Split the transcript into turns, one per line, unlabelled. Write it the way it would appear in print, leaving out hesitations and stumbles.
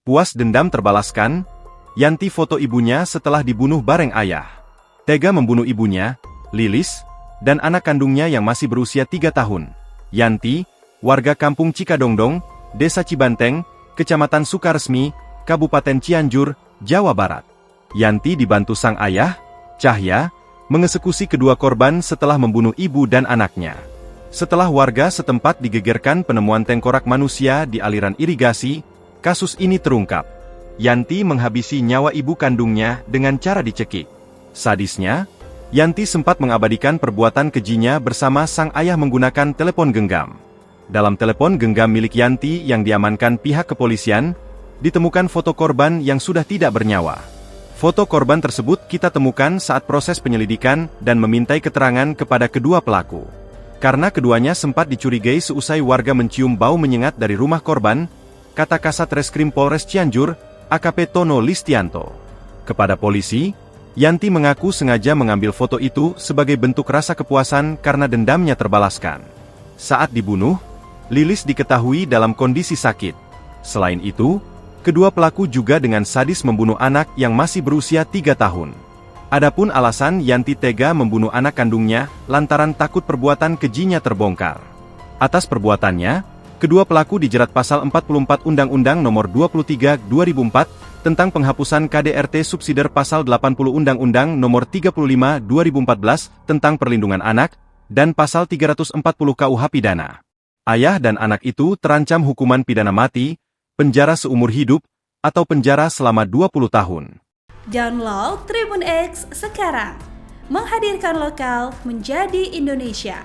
Puas dendam terbalaskan, Yanti foto ibunya setelah dibunuh bareng ayah. Tega membunuh ibunya, Lilis, dan anak kandungnya yang masih berusia 3 tahun. Yanti, warga kampung Cikadongdong, Desa Cibanteng, Kecamatan Sukaresmi, Kabupaten Cianjur, Jawa Barat. Yanti dibantu sang ayah, Cahya, mengeksekusi kedua korban setelah membunuh ibu dan anaknya. Setelah warga setempat digegerkan penemuan tengkorak manusia di aliran irigasi, kasus ini terungkap. Yanti menghabisi nyawa ibu kandungnya dengan cara dicekik. Sadisnya, Yanti sempat mengabadikan perbuatan kejinya bersama sang ayah menggunakan telepon genggam. Dalam telepon genggam milik Yanti yang diamankan pihak kepolisian, ditemukan foto korban yang sudah tidak bernyawa. Foto korban tersebut kita temukan saat proses penyelidikan dan memintai keterangan kepada kedua pelaku. Karena keduanya sempat dicurigai seusai warga mencium bau menyengat dari rumah korban, kata Kasat Reskrim Polres Cianjur, AKP Tono Listianto. Kepada polisi, Yanti mengaku sengaja mengambil foto itu sebagai bentuk rasa kepuasan karena dendamnya terbalaskan. Saat dibunuh, Lilis diketahui dalam kondisi sakit. Selain itu, kedua pelaku juga dengan sadis membunuh anak yang masih berusia 3 tahun. Adapun alasan Yanti tega membunuh anak kandungnya lantaran takut perbuatan kejinya terbongkar. Atas perbuatannya, kedua pelaku dijerat pasal 44 Undang-Undang Nomor 23 2004 tentang penghapusan KDRT subsidiar pasal 80 Undang-Undang Nomor 35 2014 tentang perlindungan anak dan pasal 340 KUH Pidana. Ayah dan anak itu terancam hukuman pidana mati, penjara seumur hidup, atau penjara selama 20 tahun.
Download Tribun X sekarang, menghadirkan lokal menjadi Indonesia.